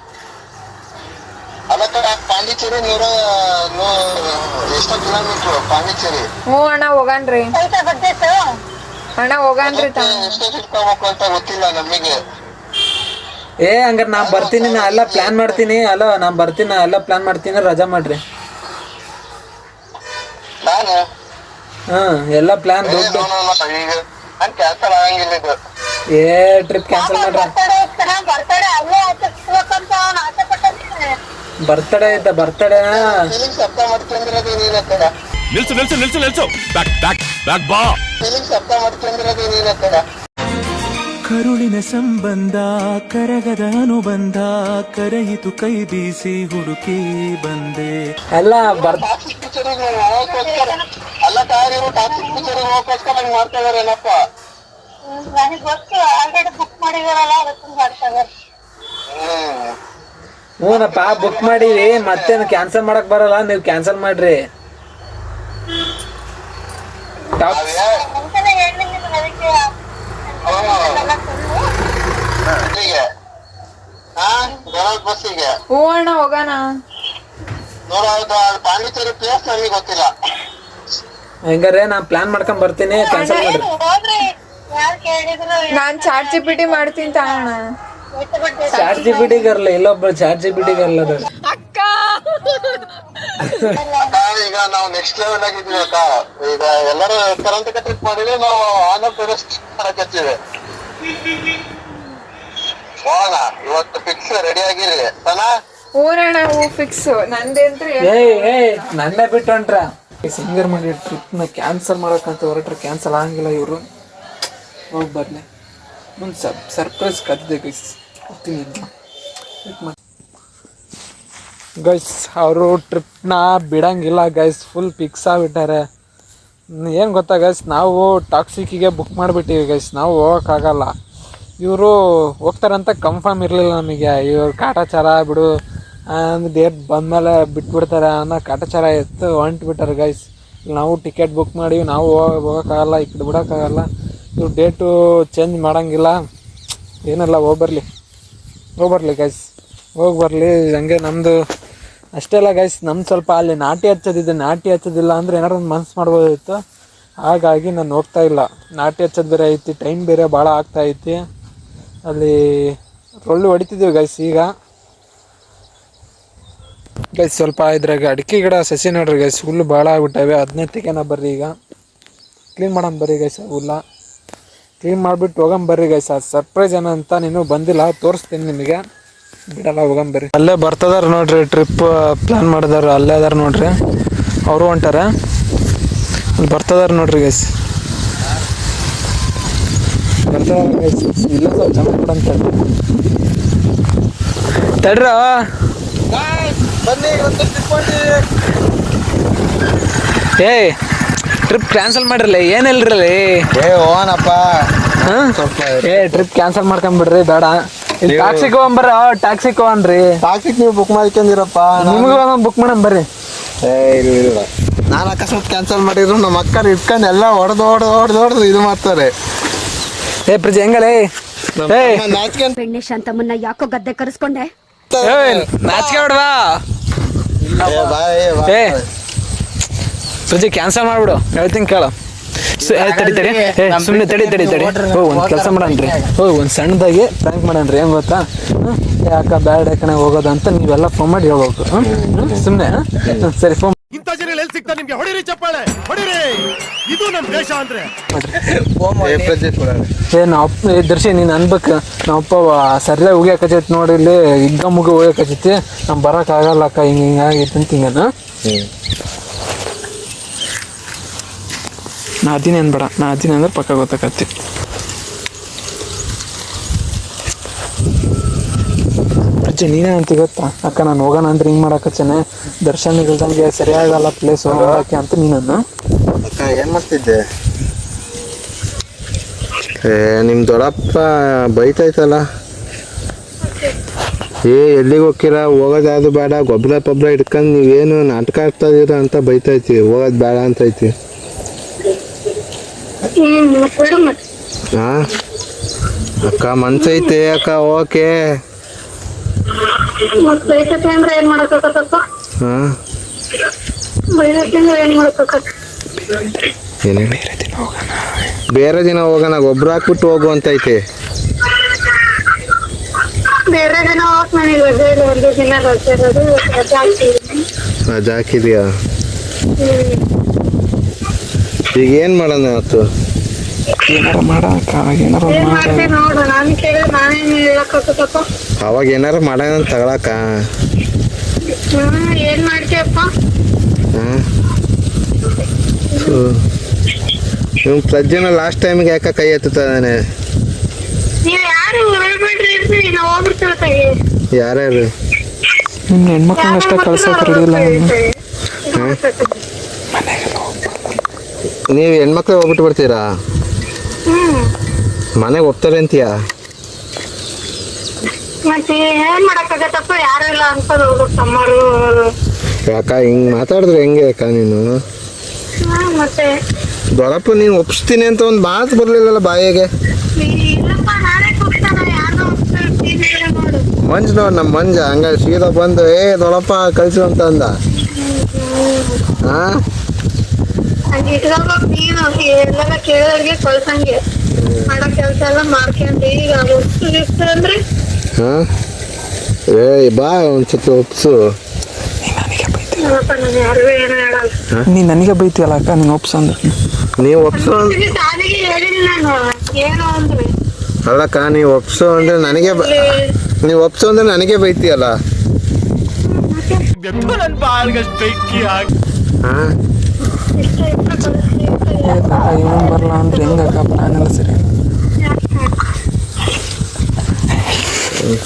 ಅದಕ್ಕ ಪಾಂಡಿಚೇರಿ ಎಷ್ಟೋ ಕಿಲೋಮೀಟರ್ ಪಾಂಡಿಚೇರಿ? ಅಣ್ಣ ಹೋಗನ್ರಿ, ಎಷ್ಟು ಸಿಡ್ಕೋಬೇಕು ಅಂತ ಗೊತ್ತಿಲ್ಲ ನಮಗೆ. ಹಂಗಾರ ನಾ ಬರ್ತೀನಿ, ನಾ ಎಲ್ಲ ಪ್ಲಾನ್ ಮಾಡ್ತೀನಿ. ರಜಾ ಮಾಡ್ರಿ. ನಾನು ಎಲ್ಲ ಪ್ಲಾನ್ ದುಡ್ಡು. ಕ್ಯಾನ್ಸಲ್ ಆಗಂಗಿಲ್ಲ ಇದು. ಟ್ರಿಪ್ ಕ್ಯಾನ್ಸಲ್ ಮಾಡ್ರ. ಬರ್ತಡೇ ಐತ, ಬರ್ತಡೇನಾ? ಫೀಲಿಂಗ್ಸ್ ಅರ್ಥ ಮಾಡ್ಕೊಂಡಿರೋದು ನೀನತ್ತಡ. ನಿಲ್ಸು ಬ್ಯಾಕ್ ಬಾ. ಫೀಲಿಂಗ್ಸ್ ಅರ್ಥ ಮಾಡ್ಕೊಂಡಿರೋದು ನೀನತ್ತಡ. ಕರುಳಿನ ಸಂಬಂಧ ಕರಗದ ಅನುಬಂಧ ಕರೆಯಿತು, ಕೈ ಬೀಸಿ ಹುಡುಕಿ ಬಂದೆ. ಅಲ್ಲ ಟಾಕ್ಸಿಕ್ ಪಿಕ್ಚರಿಗೆ ಹೋಗೋಕ್ಕೋಸ್ಕರ ಅಲ್ಲ, ಟಾಕ್ಸಿಕ್ ಪಿಕ್ಚರಿಗೆ ಹೋಗೋಕ್ಕೋಸ್ಕರ ಹಂಗ್ ಮಾಡ್ತಾ ಇದಾರೇನಪ್ಪ? ನನಗೆ ಗೊತ್ತು, ಆಲ್ರೆಡಿ ಬುಕ್ ಮಾಡಿದಾರಲ್ಲ, ಅದಕ್ಕೆ ಮಾಡ್ತಾ ಇದಾರೆ. ಹ್ಞೂನಪ್ಪ, ಬುಕ್ ಮಾಡೀವಿ, ಮತ್ತೇನು ಕ್ಯಾನ್ಸಲ್ ಮಾಡಕ್ ಬರಲ್ಲ. ನೀವು ಕ್ಯಾನ್ಸಲ್ ಮಾಡ್ರಿ. ಮುಂಚೆನೆ ಹೇಳಿದ್ದೀನಿ ಅದಕ್ಕೆ. ಬಸ್ಸಿಗೆ ಅಣ್ಣ ಹೋಗೋಣ. ನೋಡೋದು ಪಾಂಡಿಚೇರಿ ಪ್ಲೇಸ್ ನಮಗೆ ಗೊತ್ತಿಲ್ಲ. ಹಂಗಾರೆ ನಾ ಪ್ಲಾನ್ ಮಾಡ್ಕೊಂಡ್ ಬರ್ತೀನಿ, ಕ್ಯಾನ್ಸಲ್ ಮಾಡ್ರಿ. ನಾನ್ ಚಾಟ್ ಜಿಪಿಟಿ ಮಾಡ್ತೀನಿ ತಾಣ. ಚಾಟ್ ಜಿಪಿಟಿ ಗರ್ಲ, ಇಲ್ಲೊಬ್ಬ ಚಾಟ್ ಜಿಪಿಟಿ ಗರ್ಲ ಅಕ್ಕ. ಈಗ ನಾವು ನೆಕ್ಸ್ಟ್ ಲೆವೆಲ್ ಆಗಿದ್ವಿ ಅಕ್ಕ. ಈಗ ಎಲ್ಲರೂ ಕರ್ನಾಟಕ ಟ್ರಿಪ್ ಮಾಡಿದ್ರೆ ನಾವು ಆಂಧ್ರ ಪ್ರದೇಶ ಮಾಡಕತ್ತೀವಿ. ಹೋಗೋಣ, ಇವತ್ತು ಫಿಕ್ಸ್ ರೆಡಿ ಆಗಿರಿ. ಊರಣ್ಣ, ಫಿಕ್ಸ್ ನಂದೇನ್ರಿ. ನನ್ನೇ ಬಿಟ್ಟು ಹೊಂಟ್ರ. ಸಿಂಗರ್ ಮಾಡಿ ಟ್ರಿಪ್ನ ಕ್ಯಾನ್ಸಲ್ ಮಾಡೋಕ್ಕಂತ ಹೊರಟ್ರೆ ಕ್ಯಾನ್ಸಲ್ ಆಗಂಗಿಲ್ಲ ಇವರು. ಹೋಗಿ ಬರಲಿ, ಒಂದು ಸರ್ಪ್ರೈಸ್ ಕದ್ದೆ ಗೈಸ್, ಕೊಡ್ತೀನಿ ಗೈಸ್. ಅವರು ಟ್ರಿಪ್ನ ಬಿಡಂಗಿಲ್ಲ ಗೈಸ್, ಫುಲ್ ಫಿಕ್ಸ್ ಆಗಿಬಿಟ್ಟಾರೆ. ಏನು ಗೊತ್ತಾ ಗೈಸ್, ನಾವು ಟಾಕ್ಸಿಕ್ಕಿಗೆ ಬುಕ್ ಮಾಡಿಬಿಟ್ಟಿವಿ ಗೈಸ್, ನಾವು ಹೋಗೋಕ್ಕಾಗಲ್ಲ. ಇವರು ಹೋಗ್ತಾರಂತ ಕನ್ಫರ್ಮ್ ಇರಲಿಲ್ಲ ನಮಗೆ. ಇವ್ರು ಕಾಟಾಚಾರ ಬಿಡು ಡೇಟ್ ಬಂದಮೇಲೆ ಬಿಟ್ಬಿಡ್ತಾರೆ ಅನ್ನೋ ಕಾಟಾಚಾರ ಎತ್ತು ಹೊಂಟ್ಬಿಟ್ಟಾರೆ ಗೈಸ್. ನಾವು ಟಿಕೆಟ್ ಬುಕ್ ಮಾಡಿವಿ, ನಾವು ಹೋಗೋಕ್ಕಾಗಲ್ಲ, ಈ ಕಡೆ ಬಿಡೋಕ್ಕಾಗಲ್ಲ. ಇವ್ರು ಡೇಟು ಚೇಂಜ್ ಮಾಡೋಂಗಿಲ್ಲ, ಏನಿಲ್ಲ. ಹೋಗ್ಬರ್ಲಿ ಗೈಸ್, ಹೋಗಿ ಬರಲಿ. ಹಂಗೆ ನಮ್ಮದು ಅಷ್ಟೇ ಅಲ್ಲ ಗೈಸ್, ನಮ್ದು ಸ್ವಲ್ಪ ಅಲ್ಲಿ ನಾಟಿ ಹಚ್ಚೋದಿಲ್ಲ ಅಂದರೆ ಏನಾರು ಒಂದು ಮನ್ಸು ಮಾಡ್ಬೋದಿತ್ತು. ಹಾಗಾಗಿ ನಾನು ಹೋಗ್ತಾ ಇಲ್ಲ. ನಾಟಿ ಹಚ್ಚೋದು ಬೇರೆ ಐತಿ, ಟೈಮ್ ಬೇರೆ ಭಾಳ ಆಗ್ತಾಯಿತ್ತು. ಅಲ್ಲಿ ರೊಳ್ಳು ಹೊಡಿತಿದ್ದೀವಿ ಗೈಸ್. ಈಗ ಗೈಸ್ ಸ್ವಲ್ಪ ಇದ್ರಾಗ ಅಡಿಕೆ ಗಿಡ ಸಸಿ ನೋಡ್ರಿ ಗೈಸ್, ಹುಲ್ಲು ಭಾಳ ಆಗ್ಬಿಟ್ಟವೆ. 15 ತೆಗೆನ ಬರ್ರಿ, ಈಗ ಕ್ಲೀನ್ ಮಾಡೋಣ ಬರ್ರಿ ಗೈಸ್. ಹುಲ್ಲ ಕ್ಲೀನ್ ಮಾಡಿಬಿಟ್ಟು ಹೋಗಂಬರ್ರಿ ಗೈಸ್. ಅದು ಸರ್ಪ್ರೈಸ್ ಏನಂತ ನೀನು ಬಂದಿಲ್ಲ, ತೋರಿಸ್ತೀನಿ ನಿಮಗೆ, ಬಿಡಲ್ಲ, ಹೋಗಂಬರ್ರಿ. ಅಲ್ಲೇ ಬರ್ತದಾರ ನೋಡ್ರಿ, ಟ್ರಿಪ್ ಪ್ಲ್ಯಾನ್ ಮಾಡಿದಾರ, ಅಲ್ಲೇ ಅದಾರ ನೋಡ್ರಿ, ಅವರು ಹೊಂಟಾರ. ಅಲ್ಲಿ ಬರ್ತದಾರ ನೋಡ್ರಿ ಗೈಸ್, ಬರ್ತದಾರ ಗೈಸ್. ಇಲ್ಲ ಸ್ವಲ್ಪ ಜನ ಕೊಡಂತ ತಡ್ರ. ಏಯ್ ಟ್ರಿಪ್ ಕ್ಯಾನ್ಸಲ್ ಮಾಡಿರಲ್ಲ, ಏನಿಲ್ರಿ. ಹೋಗೋಣಪ್ಪ. ಟ್ರಿಪ್ ಕ್ಯಾನ್ಸಲ್ ಮಾಡ್ಕೊಂಬಿಡ್ರಿ, ಬೇಡ. ಇಲ್ಲಿ ಟ್ಯಾಕ್ಸಿಗೆ ಹೋಗಂಬರ್ರಿ, ಟ್ಯಾಕ್ಸಿಗೆ ಹೋಗನ್ರಿ. ಟಾಕ್ಸಿಕ್ ನೀವು ಬುಕ್ ಮಾಡ್ಕೊಂಡಿರಪ್ಪ, ನಿಮ್ಗೆ ಬುಕ್ ಮಾಡಮ್ ಬರ್ರಿ. ಇಲ್ಲ, ನಾನು ಅಕಸ್ಮಾತ್ ಕ್ಯಾನ್ಸಲ್ ಮಾಡಿದ್ರು ನಮ್ಮ ಅಕ್ಕರು ಇಟ್ಕೊಂಡು ಎಲ್ಲ ಹೊಡೆದು ಇದು ಮಾಡ್ತಾರೆ. ಪ್ರಜೆ ಹೆಂಗಲೇ ಬೆಣ್ಣೆ ಶಾಂತಮ್ಮನ್ನ ಯಾಕೋ ಗದ್ದೆ ಕರೆಸ್ಕೊಂಡೆ? ನಾಚಿಕೆ ಬಿಡ್ವಾ. ಪ್ರಜೆ ಕ್ಯಾನ್ಸಲ್ ಮಾಡ್ಬಿಡು, ಹೇಳ್ತೀನಿ ಕೇಳ. ತಡಿ ಸುಮ್ಮನೆ ತಡಿ. ಒಂದು ಕೆಲಸ ಮಾಡನ್ರಿ, ಒಂದು ಸಣ್ಣದಾಗಿ ಪ್ರ್ಯಾಂಕ್ ಮಾಡನ್ರಿ. ಏನು ಗೊತ್ತಾ, ಯಾಕ ಬ್ಯಾಡ ಕಣೆ ಹೋಗೋದಂತ ನೀವೆಲ್ಲ ಫೋನ್ ಮಾಡಿ ಹೇಳ್ಬೇಕು. ಸುಮ್ಮನೆ ಸರಿ, ಫೋನ್ ಇಂಥ ಜನ ಎಲ್ಲಿ ಸಿಗ್ತಾರೆ ನಿಮ್ಗೆ? ಹೊಡಿರಿ ಚಪ್ಪಾಳೆ, ಹೊಡಿರಿ. ಇದು ನಮ್ಮ ದೇಶ ಅಂದ್ರೆ. ದರ್ಶಿ ನೀನು ಅನ್ಬೇಕು, ನಾವಪ್ಪ ಸರಿಯಾಗಿ ಹೋಗ್ಯಾಕೈತಿ ನೋಡಿ, ಇಲ್ಲಿ ಹಿಗ್ಗ ಮುಗ ಹೋಗ್ಯಾಕೈತಿ, ನಮ್ಗೆ ಬರೋಕ್ಕಾಗಲ್ಲ ಅಕ್ಕ, ಹಿಂಗಾಗೈತಿ ಅಂತ ಹಿಂಗನ. ನಾ ಅದಿನ ಏನ್ಬೇಡ, ನಾ ಅದಿನ ಅಂದ್ರೆ ಪಕ್ಕ ಗೊತ್ತಾಕತ್ತಿ. ಪ್ರಜೆ ನೀನೇ ಅಂತ ಗೊತ್ತಾ ಅಕ್ಕ, ನಾನು ಹೋಗೋಣ ಅಂದ್ರೆ ಹಿಂಗೆ ಮಾಡಾಕಚ್ಚೇನೆ, ದರ್ಶನ ಇಲ್ದಂಗೆ ಸರಿಯಾಗಲ್ಲ ಪ್ಲೇಸ್ ಹೋಗೋಕೆ ಅಂತ ನೀನನ್ನು. ಅಕ್ಕ ಏನು ಮಾಡ್ತಿದ್ದೆ? ನಿಮ್ಮ ದೊಡ್ಡಪ್ಪ ಬೈತೈತಲ್ಲ, ಎಲ್ಲಿಗೆ ಹೋಗ್ತೀರ, ಹೋಗೋದಾದ್ರು ಬೇಡ, ಗೊಬ್ಬರ ಹಿಡ್ಕೊಂಡು ನೀವೇನು ನಾಟಕ ಆಡ್ತಾ ಇದೀರ ಅಂತ ಬೈತೈತಿ, ಹೋಗೋದು ಬೇಡ ಅಂತೈತಿ. ಹಾಂ ಅಕ್ಕ, ಮನ್ಸೈತೆ ಅಕ್ಕ, ಓಕೆ. ಹಾಂ ಬೇರೆ ದಿನ ಹೋಗೋಣ, ಗೊಬ್ಬರ ಹಾಕ್ಬಿಟ್ಟು ಹೋಗು ಅಂತೈತೆ. ರಜಾ ಹಾಕಿದ್ಯಾ? ಈಗ ಏನು ಮಾಡೋಣ ಅವತ್ತು? ಅವಾಗ ಏನಾರ ಮಾಡೋಣ ತಗೊಳಕ. ಇವ್ ಪ್ರಜ್ಜನ ಲಾಸ್ಟ್ ಟೈಮಿಗೆ ಯಾಕೆ ಕೈ ಎತ್ತುತ್ತಾನೆ? ಯಾರ್ಯಾರು? ನಿಮ್ಮ ಹೆಣ್ಮಕ್ಳನ್ನ ಅಷ್ಟೇ ಕಳ್ಸೋಕೆ ರೆಡಿ ಇಲ್ಲ. ನೀವು ಹೆಣ್ಮಕ್ಳು ಹೋಗ್ಬಿಟ್ಟು ಬರ್ತೀರಾ? ಮನೆಗೆ ಹೋಗ್ತಾರೆ ಅಂತೀಯ? ಯಾಕ ಹಿಂಗ್ ಮಾತಾಡಿದ್ರೆ ಹೆಂಗೆ ಅಕ್ಕ ನೀನು? ದೊಡ್ಡಪ್ಪ ನೀನು ಒಪ್ಪಿಸ್ತೀನಿ ಅಂತ ಒಂದು ಮಾತು ಬರ್ಲಿಲ್ಲಲ್ಲ ಬಾಯಿಗೆ. ಮಂಜು ನೋಡ್, ನಮ್ಮ ಮಂಜ ಹಂಗ ಸೀದಾ ಬಂದು ದೊಡ್ಡಪ್ಪ ಕಳ್ಸು ಅಂತ ಅಂದ. ಬಾ ಒಂದ್ಸತಿ ಒಪ್ಸು. ನೀ ನನಗೆ ಬೈತೀಯಲ್ಲ ಅಕ್ಕ, ನೀನು ಒಪ್ಸು ಅಂದ್ರೆ. ನೀವು ಒಪ್ಸು ಅಲ್ಲಕ್ಕ, ನೀವು ಒಪ್ಸು ಅಂದ್ರೆ ನನಗೆ, ನೀವು ಒಪ್ಸು ಅಂದ್ರೆ ನನಗೆ ಬೈತೀಯಲ್ಲ. ನನ್ ಬಾಳ್ಗಷ್ಟು ಬೆಂಕಿ ಹಾಕಿ. ಇವನು ಬರಲ್ಲ ಅಂದ್ರೆ ಹೆಂಗಕ್ಕ ಪ್ಲಾನ್ ಎಲ್ಲ ಸರಿ.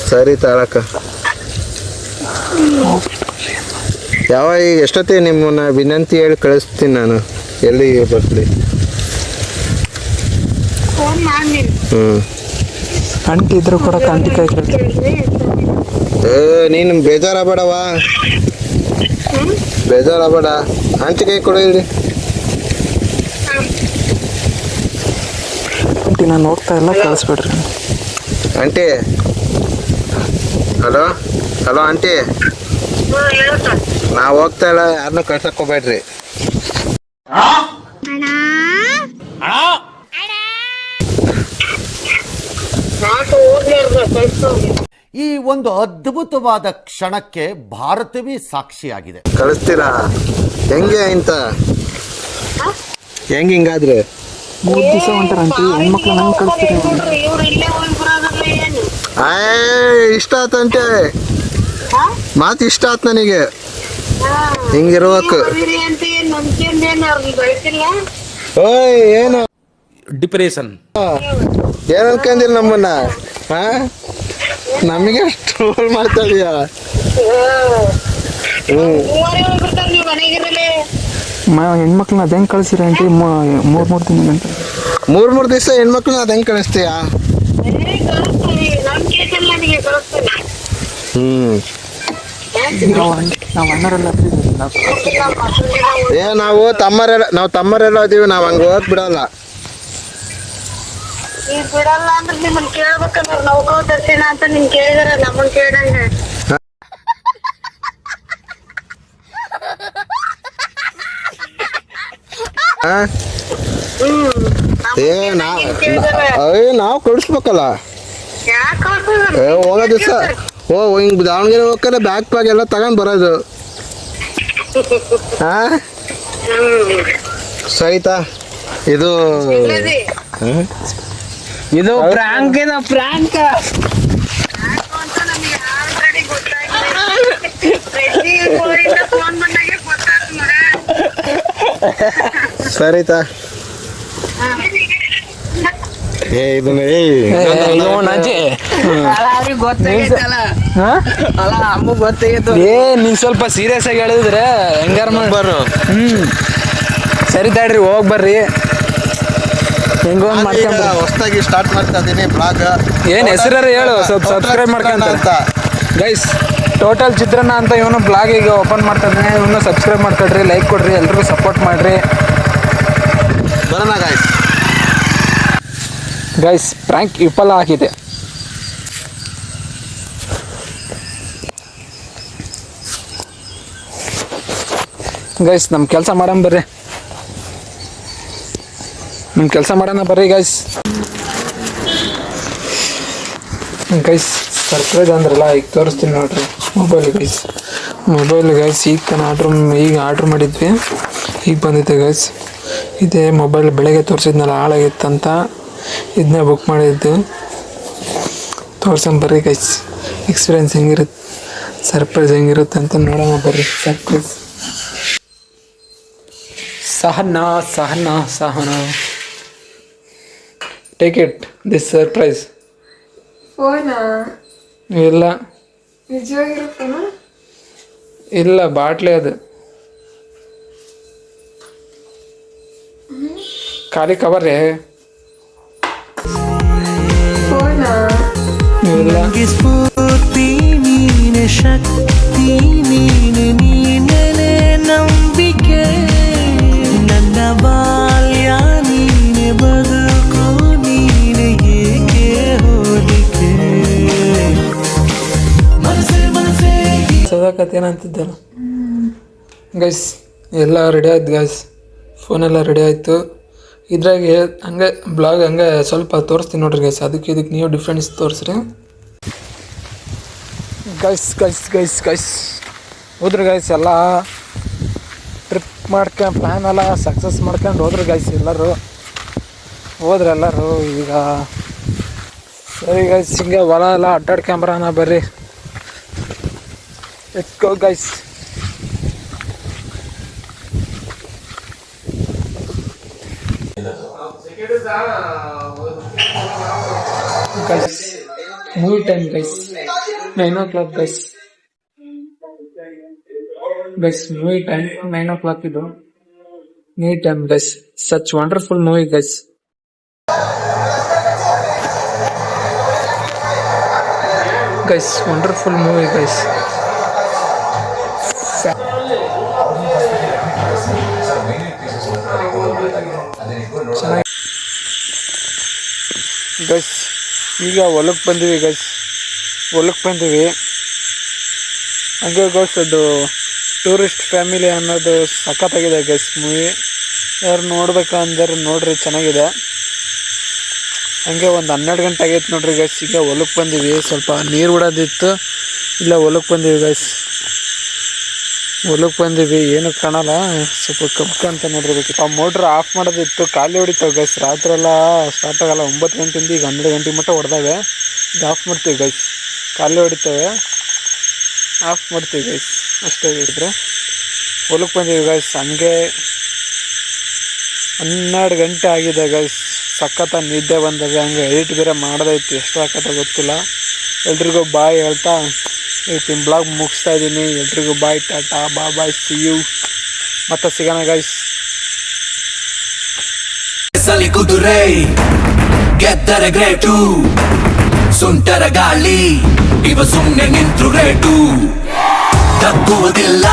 ಸರಿ ತಾಳಕ್ಕ. ಯಾವ ಈಗ ಎಷ್ಟೊತ್ತಿಗೆ ನಿಮ್ಮನ್ನ ವಿನಂತಿ ಹೇಳಿ ಕಳಿಸ್ತೀನಿ ನಾನು, ಎಲ್ಲಿಗೆ ಬರ್ಲಿ. ಫೋನ್ ಮಾಡಿ ಆಂಟಿ ಇದ್ರು ಕೂಡ ಆಂಟಿ ಕೈ ಕೇಳ್ತೀನಿ. ನೀನು ಬೇಜಾರಾಗಬೇಡವಾ, ಬೇಜಾರಾಗಬೇಡ. ಆಂಟಿ ಕೈ ಕೊಡು ಇಲ್ಲಿ. ಆಂಟಿ ನಾನು ಹೋಗ್ತಾ ಇಲ್ಲ, ಕಳಿಸ್ಬಿಡ್ರಿ. ಆಂಟಿ ಹಲೋ ಹಲೋ ಆಂಟಿ, ನಾವು ಹೋಗ್ತಾ ಇಲ್ಲ, ಯಾರನ್ನೂ ಕಳ್ಸಕ್ ಹೋಗ್ಬೇಡ್ರಿ. ಈ ಒಂದು ಅದ್ಭುತವಾದ ಕ್ಷಣಕ್ಕೆ ಭಾರತವೇ ಸಾಕ್ಷಿಯಾಗಿದೆ. ಕಳಿಸ್ತೀರಾ? ಹೆಂಗೆ ಇಂತ ಹಿಂಗಾದ್ರೆ 3 ದಿವಸ ಹೊಂಟಾರ ಆಂಟಿ, ಹೆಣ್ಮಕ್ಳು ನಂಗೆ ಕಳಿಸ್ತೀರಿ. ಇಷ್ಟ ಆತಂತೆ ಮಾತು, ಇಷ್ಟ ಆತ್ ನನಗೆ ಹಿಂಗಿರ್ಬೇಕು. ಓಯ್ ಏನು ಡಿಪ್ರೆಷನ್ ಏನ್ ಅನ್ಕಂದಿಲ್ಲ ನಮ್ಮನ್ನ? ನಮಗೆ ಟ್ರೋಲ್ ಮಾಡ್ತಾ ಇದೀಯ? ಹೆಣ್ಮಕ್ಳನ್ನ ಅದು ಹೆಂಗೆ ಕಳಿಸಿರಿ ಆಂಟಿ? 3 ದಿನ ಗಂಟೆ 3 ದಿವಸ ಹೆಣ್ಮಕ್ಳನ್ನ ಅದು ಹೆಂಗೆ ಕಳಿಸ್ತೀಯ? ನಾವು ಅಣ್ಣರೆಲ್ಲ ನಾವು ತಮ್ಮರೆಲ್ಲ ಅದೀವಿ, ನಾವು ಹಂಗೆ ಹೋಗಕ್ ಬಿಡಲ್ಲ. ಈಗ ಬಿಡಲ್ಲ ಅಂದ್ರೆ ನಿಮ್ಮನ್ ಕೇಳ್ಬೇಕಂದ್ರ ನೌಕೋ ದರ್ಶನ ಅಂತ ನಿಮ್ ಕೇಳಿದಾರ, ನಮ್ಮನ್ ಕೇಳಂಗ. ನಾವು ಕಳಿಸ್ಬೇಕಲ್ಲ. ಹೋಗೋ ದಿವಸ ಹಿಂಗ್ ದಾವಣಗೆರೆ ಹೋಗ್ತಾರೆ, ಬ್ಯಾಗ್ ಪ್ಯಾಗ್ ಎಲ್ಲ ತಗೊಂಡ್ ಬರೋದು. ಸಹಿತಾ ಇದು ಪ್ರಾಂಕ್ ಇದೆ, ಪ್ರಾಂಕ್. ಸರಿತಾ ಇದನ್ನ ನೀನ್ ಸ್ವಲ್ಪ ಸೀರಿಯಸ್ ಆಗಿ ಹೇಳಿದ್ರೆ ಹೆಂಗಾರ ಬರ್ರು. ಸರಿ ತಡ್ರಿ, ಹೋಗ್ ಬರ್ರಿ. ಹೆಂಗೋ ಹೊಸದಾಗಿ ಸ್ಟಾರ್ಟ್ ಮಾಡ್ತಾ ಇದೀನಿ ಬ್ಲಾಗ್. ಏನ್ ಹೆಸರು ಹೇಳು, ಸ್ವಲ್ಪ ಸಬ್ಸ್ಕ್ರೈಬ್ ಮಾಡ್ಕೊಂತ ಗೈಸ್. ಟೋಟಲ್ ಚಿತ್ರಾನ್ನ ಅಂತ ಇವನು ಬ್ಲಾಗ್ ಈಗ ಓಪನ್ ಮಾಡ್ತಾ ಇದ್ದಾನೆ. ಇವನು ಸಬ್ಸ್ಕ್ರೈಬ್ ಮಾಡ್ಕೊಳ್ರಿ, ಲೈಕ್ ಕೊಡ್ರಿ, ಎಲ್ರಿಗೂ ಸಪೋರ್ಟ್ ಮಾಡ್ರಿ. ಬರೋಣ ಗೈಸ್ ಪ್ರ್ಯಾಂಕ್ ವಿಫಲ ಆಗಿದೆ. ಗೈಸ್ ನಮ್ಮ ಕೆಲಸ ಮಾಡೋಣ ಬರ್ರಿ, ನಿಮ್ಮ ಕೆಲಸ ಮಾಡೋಣ ಬರ್ರಿ ಗೈಸ್. ಗೈಸ್ ಸರ್ಪ್ರೈಸ್ ಅಂದ್ರಲ್ಲ, ಈಗ ತೋರಿಸ್ತೀನಿ ನೋಡ್ರಿ. ಮೊಬೈಲ್ ಗೈಸ್ ಈಗ ಆರ್ಡ್ರ್ ಮಾಡಿದ್ವಿ, ಈಗ ಬಂದಿದೆ ಗೈಸ್. ಇದೇ ಮೊಬೈಲ್ ಬೆಳಗ್ಗೆ ತೋರಿಸಿದ್ನಲ್ಲ, ಹಾಳಾಗಿತ್ತಂತ ಇದನ್ನೇ ಬುಕ್ ಮಾಡಿದ್ದು. ತೋರ್ಸೋಣ ಬರ್ರಿ ಗೈಸ್, ಎಕ್ಸ್ಪೀರಿಯನ್ಸ್ ಹೆಂಗಿರುತ್ತೆ, ಸರ್ಪ್ರೈಸ್ ಹೆಂಗಿರುತ್ತೆ ಅಂತ ನೋಡೋಣ ಬರ್ರಿ. Surprise Sahana take it this surprise. ಫೋನಾ? ಇಲ್ಲ ನಿಜವಾಗಿರೋ ಫೋನಾ? ಇಲ್ಲ, ಬಾಟ್ಲಿ ಅದು, ಖಾಲಿ ಕವರೇ. ಫೋನಾ? ಇಲ್ಲ, ಸ್ಫೂರ್ತಿ ನೀನೆ, ಶಕ್ತಿ ನೀನೆ, ನೀನೆ ನಂಬಿಕೆ, ನನ್ನ ಬಾಲ್ಯ ನೀನೆ, ಬದುಕು ನೀನೆ, ಏಕೆ ಹೋಲಿಕೆ. ಸದಾಕತ್ ಏನಂತಿದ್ದಲ್ಲ ಗೈಸ್. ಎಲ್ಲ ರೆಡಿ ಆಯ್ತು ಗೈಸ್, ಫೋನೆಲ್ಲ ರೆಡಿ ಆಯಿತು. ಇದ್ರಾಗೆ ಹಂಗೆ ಬ್ಲಾಗ್ ಹಂಗೆ ಸ್ವಲ್ಪ ತೋರಿಸ್ತೀನಿ ನೋಡ್ರಿ ಗೈಸ್. ಇದಕ್ಕೆ ನೀವು ಡಿಫ್ರೆನ್ಸ್ ತೋರಿಸ್ರಿ ಗೈಸ್. ಹೋದ್ರಿ ಗೈಸ್, ಎಲ್ಲ ಟ್ರಿಪ್ ಮಾಡ್ಕೊಂಡು ಪ್ಲ್ಯಾನ್ ಎಲ್ಲ ಸಕ್ಸಸ್ ಮಾಡ್ಕೊಂಡು ಹೋದ್ರು ಗೈಸ್. ಎಲ್ಲರೂ ಈಗ ಸರಿ ಗೈಸ್, ಹಿಂಗೆ ಹೊಲ ಎಲ್ಲ ಅಡ್ಡಾಡ್ಕೊಂಬರೋಣ ಬರ್ರಿ. Let's go guys. Guys movie time guys 9 o'clock guys. Guys movie time 9 o'clock ಇದು movie time guys. Such wonderful movie guys. Guys wonderful movie guys. Guys ಈಗ ಹೊಲಕ್ಕೆ ಬಂದೀವಿ ಗೈಸ್. ಹಂಗೆ ಗೈಸ್ ಅದು ಟೂರಿಸ್ಟ್ ಫ್ಯಾಮಿಲಿ ಅನ್ನೋದು ಸಖತ್ತಾಗಿದೆ ಗೈಸ್ ಮೂವಿ. ಯಾರು ನೋಡ್ಬೇಕಂದ್ರೆ ನೋಡ್ರಿ, ಚೆನ್ನಾಗಿದೆ. ಹಂಗೆ ಒಂದು 12 ಗಂಟೆ ಆಗೈತೆ ನೋಡ್ರಿ ಗೈಸ್. ಈಗ ಹೊಲಕ್ಕೆ ಬಂದೀವಿ, ಸ್ವಲ್ಪ ನೀರು ಬಿಡೋದಿತ್ತು, ಇಲ್ಲ ಹೊಲಕ್ಕೆ ಬಂದೀವಿ ಗೈಸ್. ಏನು ಕಾಣಲ್ಲ, ಸ್ವಲ್ಪ ಕಬ್ಬು ಅಂತ ನೋಡಿರ್ಬೇಕಿತ್ತು. ಆ ಮೋಟ್ರ್ ಆಫ್ ಮಾಡೋದಿತ್ತು, ಖಾಲಿ ಹೊಡಿತಾವೆ ಗೈಸ್. ರಾತ್ರಿ ಎಲ್ಲ ಸ್ಟಾರ್ಟ್ ಆಗಲ್ಲ. 9 ಗಂಟೆಯಿಂದ ಈಗ 12 ಗಂಟೆ ಮಟ್ಟ ಹೊಡೆದಾವೆ. ಈಗ ಆಫ್ ಮಾಡ್ತೀವಿ ಗೈಸ್, ಖಾಲಿ ಹೊಡಿತೇವೆ, ಆಫ್ ಮಾಡ್ತೀವಿ ಗೈಸ್. ಅಷ್ಟೇ ಗೈಸ್ರೆ, ಹೊಲಕ್ಕೆ ಬಂದೀವಿ ಗೈಸ್. ಹಂಗೆ 12 ಗಂಟೆ ಆಗಿದೆ ಗೈಸ್. ಸಖತ್ತ ನಿದ್ದೆ ಬಂದವೆ. ಹಂಗೆ ಎಡಿಟ್ ಬೇರೆ ಮಾಡೋದೈತಿ, ಎಷ್ಟು ಸಖತ್ತ ಗೊತ್ತಿಲ್ಲ. ಎಲ್ರಿಗೂ ಬಾಯ್ ಹೇಳ್ತಾ ಇವತ್ತಿನ ಬ್ಲಾಗ್ ಮುಗಿಸ್ತಾ ಇದ್ದೀನಿ. ಎಲ್ರಿಗೂ ಬಾಯ್, ಟಾಟಾ, ಬಾಯ್, ಸಿ ಯು, ಮತ್ತೆ ಸಿಗೋಣ ಗೈಸ್. ಕುದುರೆ ಗೆದ್ದರ ಗ್ರೇಟು, ಸುಂಟರ ಗಾಳಿ ಇವ ಸುಮ್ಮನೆ ನಿಂತ್ರು ರೇಟು, ತಕ್ಕುವುದಿಲ್ಲ.